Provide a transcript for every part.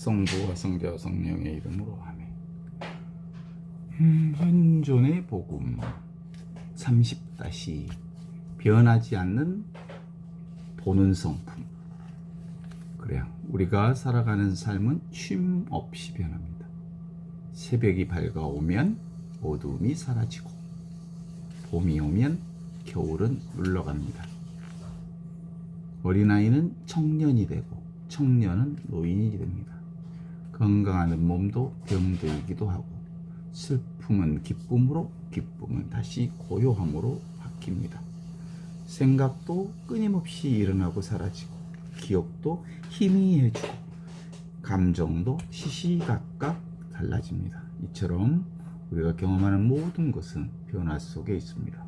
성부와 성자와 성령의 이름으로 아멘. 현존의 복음 30- 변하지 않는 보는 성품. 그래요. 우리가 살아가는 삶은 쉼 없이 변합니다. 새벽이 밝아오면 어두움이 사라지고 봄이 오면 겨울은 물러갑니다. 어린아이는 청년이 되고 청년은 노인이 됩니다. 건강한 몸도 병들기도 하고 슬픔은 기쁨으로 기쁨은 다시 고요함으로 바뀝니다. 생각도 끊임없이 일어나고 사라지고 기억도 희미해지고 감정도 시시각각 달라집니다. 이처럼 우리가 경험하는 모든 것은 변화 속에 있습니다.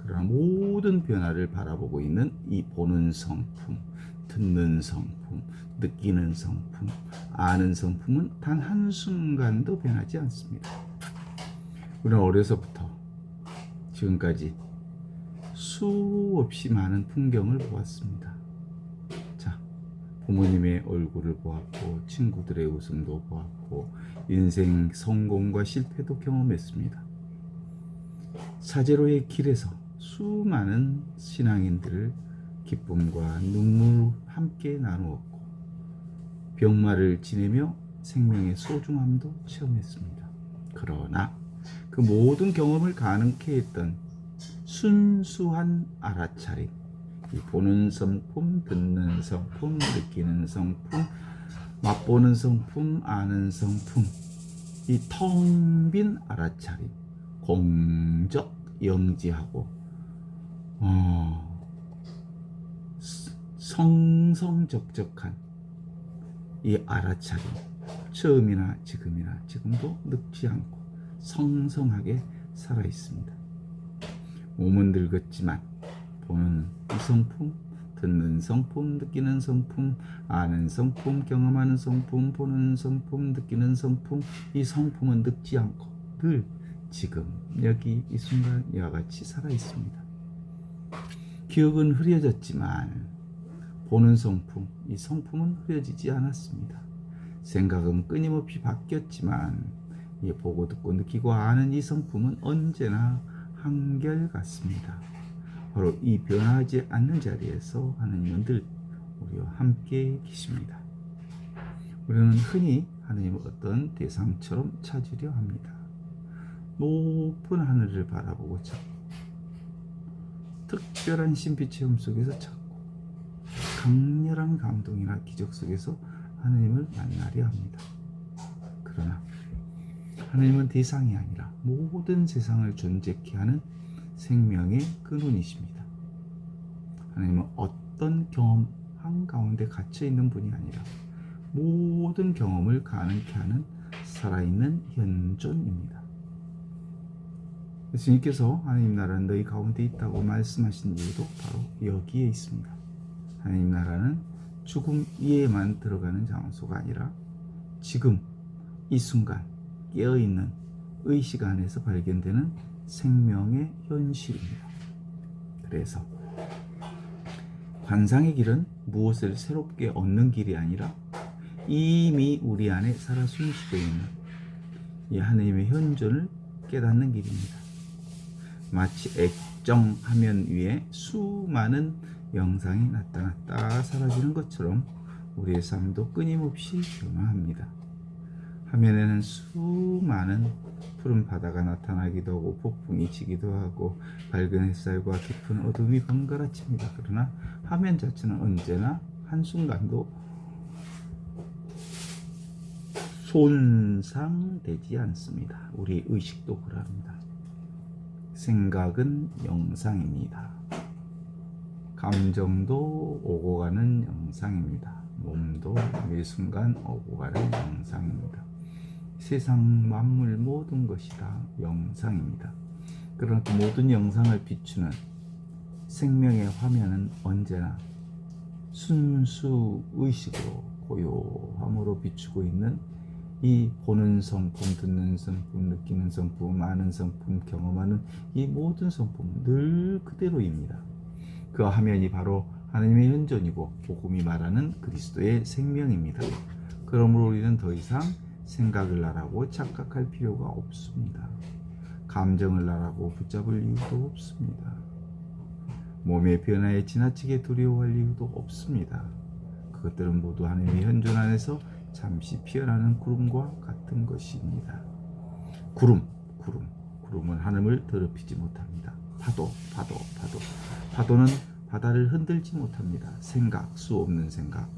그러나 모든 변화를 바라보고 있는 이 보는 성품, 듣는 성품, 느끼는 성품, 아는 성품은 단 한순간도 변하지 않습니다. 우리는 어려서부터 지금까지 수없이 많은 풍경을 보았습니다. 자, 부모님의 얼굴을 보았고 친구들의 웃음도 보았고 인생 성공과 실패도 경험했습니다. 사제로의 길에서 수많은 신앙인들을 기쁨과 눈물 함께 나누었고 병마를 지내며 생명의 소중함도 체험했습니다. 그러나 그 모든 경험을 가능케 했던 순수한 알아차림, 이 보는 성품, 듣는 성품, 느끼는 성품, 맛보는 성품, 아는 성품, 이 텅 빈 알아차림, 공적 영지하고 성성적적한 이 알아차림, 처음이나 지금이나 지금도 늙지 않고 성성하게 살아 있습니다. 몸은 늙었지만 보는 이 성품, 듣는 성품, 느끼는 성품, 아는 성품, 경험하는 성품, 보는 성품, 느끼는 성품, 이 성품은 늙지 않고 늘 지금 여기 이 순간 이와 같이 살아 있습니다. 기억은 흐려졌지만 보는 성품, 이 성품은 흐려지지 않았습니다. 생각은 끊임없이 바뀌었지만 이 보고 듣고 느끼고 아는 이 성품은 언제나 한결같습니다. 바로 이 변하지 않는 자리에서 하나님은 늘 우리와 함께 계십니다. 우리는 흔히 하나님을 어떤 대상처럼 찾으려 합니다. 높은 하늘을 바라보고 찾고 특별한 신비 체험 속에서 찾고 강렬한 감동이나 기적 속에서 하나님을 만나려 합니다. 그러나 하나님은 대상이 아니라 모든 세상을 존재케 하는 생명의 근원이십니다. 하나님은 어떤 경험 한가운데 갇혀있는 분이 아니라 모든 경험을 가능케 하는 살아있는 현존입니다. 예수님께서 하나님 나라는 너희 가운데 있다고 말씀하신 이유도 바로 여기에 있습니다. 하나님 나라는 죽음 위에만 들어가는 장소가 아니라 지금 이 순간 깨어있는 의식 안에서 발견되는 생명의 현실입니다. 그래서 관상의 길은 무엇을 새롭게 얻는 길이 아니라 이미 우리 안에 살아 숨쉬고 있는 이 하나님의 현존을 깨닫는 길입니다. 마치 액정 화면 위에 수많은 영상이 나타났다 사라지는 것처럼 우리의 삶도 끊임없이 변화합니다. 화면에는 수많은 푸른 바다가 나타나기도 하고 폭풍이 치기도 하고 밝은 햇살과 깊은 어둠이 번갈아칩니다. 그러나 화면 자체는 언제나 한순간도 손상되지 않습니다. 우리 의식도 그러합니다. 생각은 영상입니다. 감정도 오고 가는 영상입니다. 몸도 매 순간 오고 가는 영상입니다. 세상 만물 모든 것이 다 영상입니다. 그러나 그 모든 영상을 비추는 생명의 화면은 언제나 순수 의식으로 고요함으로 비추고 있는 이 보는 성품, 듣는 성품, 느끼는 성품, 아는 성품, 경험하는 이 모든 성품은 늘 그대로입니다. 그 화면이 바로 하나님의 현존이고 복음이 말하는 그리스도의 생명입니다. 그러므로 우리는 더 이상 생각을 나라고 착각할 필요가 없습니다. 감정을 나라고 붙잡을 이유도 없습니다. 몸의 변화에 지나치게 두려워할 이유도 없습니다. 그것들은 모두 하나님의 현존 안에서 잠시 피어나는 구름과 같은 것입니다. 구름은 하늘을 더럽히지 못합니다. 파도는 바다를 흔들지 못합니다. 생각, 수 없는 생각,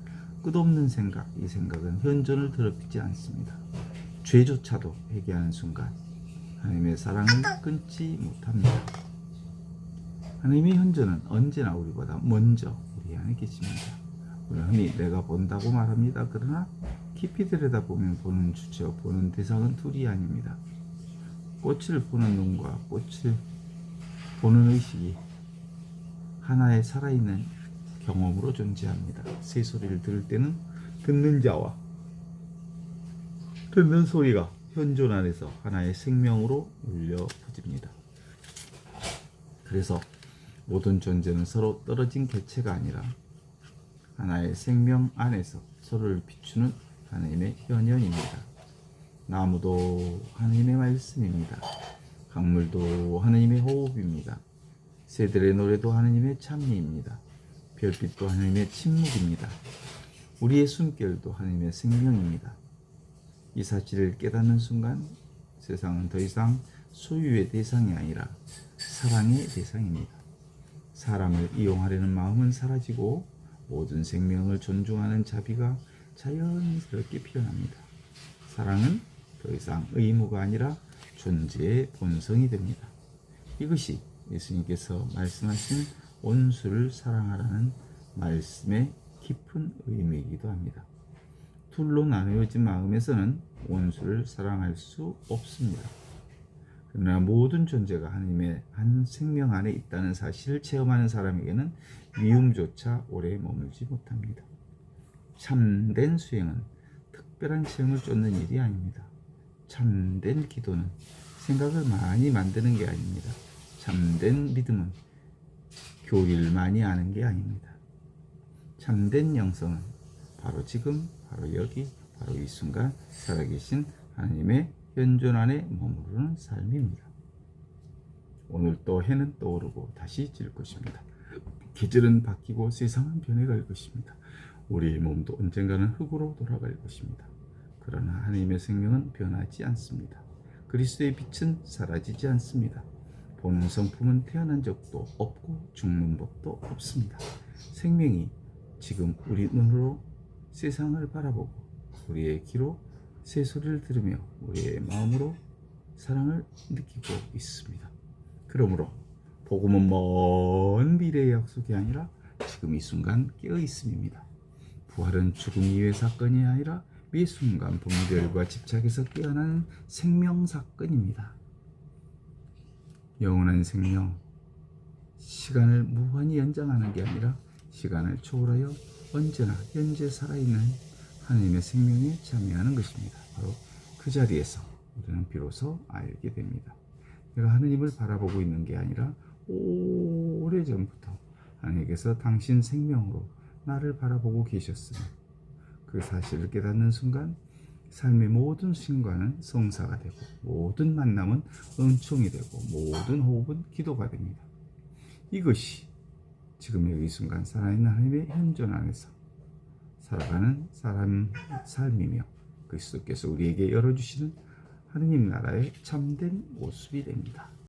끝없는 생각, 이 생각은 현존을 더럽히지 않습니다. 죄조차도 회개하는 순간 하나님의 사랑을 끊지 못합니다. 하나님의 현존은 언제나 우리보다 먼저 우리 안에 계십니다. 우리는 흔히 내가 본다고 말합니다. 그러나 깊이 들여다보면 보는 주체와 보는 대상은 둘이 아닙니다. 꽃을 보는 눈과 꽃을 보는 의식이 하나의 살아있는 경험으로 존재합니다. 새소리를 들을 때는 듣는 자와 듣는 소리가 현존 안에서 하나의 생명으로 울려 퍼집니다. 그래서 모든 존재는 서로 떨어진 개체가 아니라 하나의 생명 안에서 서로를 비추는 하나님의 현현입니다. 나무도 하나님의 말씀입니다. 강물도 하나님의 호흡입니다. 새들의 노래도 하나님의 찬미입니다. 별빛도 하나님의 침묵입니다. 우리의 숨결도 하나님의 생명입니다. 이 사실을 깨닫는 순간 세상은 더 이상 소유의 대상이 아니라 사랑의 대상입니다. 사람을 이용하려는 마음은 사라지고 모든 생명을 존중하는 자비가 자연스럽게 피어납니다. 사랑은 더 이상 의무가 아니라 존재의 본성이 됩니다. 이것이 예수님께서 말씀하신 원수를 사랑하라는 말씀의 깊은 의미이기도 합니다. 둘로 나누어진 마음에서는 원수를 사랑할 수 없습니다. 그러나 모든 존재가 하나님의 한 생명 안에 있다는 사실을 체험하는 사람에게는 미움조차 오래 머물지 못합니다. 참된 수행은 특별한 체험을 쫓는 일이 아닙니다. 참된 기도는 생각을 많이 만드는 게 아닙니다. 참된 믿음은 교리를 많이 아는 게 아닙니다. 참된 영성은 바로 지금, 바로 여기, 바로 이 순간 살아계신 하나님의 현존 안에 머무르는 삶입니다. 오늘 또 해는 떠오르고 다시 질 것입니다. 계절은 바뀌고 세상은 변해갈 것입니다. 우리의 몸도 언젠가는 흙으로 돌아갈 것입니다. 그러나 하나님의 생명은 변하지 않습니다. 그리스도의 빛은 사라지지 않습니다. 보는 성품은 태어난 적도 없고 죽는 법도 없습니다. 생명이 지금 우리 눈으로 세상을 바라보고 우리의 귀로 새소리를 들으며 우리의 마음으로 사랑을 느끼고 있습니다. 그러므로 복음은 먼 미래의 약속이 아니라 지금 이 순간 깨어 있음입니다. 부활은 죽음 이후의 사건이 아니라 매 순간 분별과 집착에서 깨어나는 생명 사건입니다. 영원한 생명, 시간을 무한히 연장하는 게 아니라 시간을 초월하여 언제나 현재 살아있는 하나님의 생명에 참여하는 것입니다. 바로 그 자리에서 우리는 비로소 알게 됩니다. 내가 하나님을 바라보고 있는 게 아니라 오래전부터 하나님께서 당신 생명으로 나를 바라보고 계셨으며 그 사실을 깨닫는 순간 삶의 모든 순간은 성사가 되고 모든 만남은 은총이 되고 모든 호흡은 기도가 됩니다. 이것이 지금 여기 이 순간 살아있는 하나님의 현존 안에서 살아가는 사람 삶이며 그리스도께서 우리에게 열어주시는 하느님 나라의 참된 모습이 됩니다.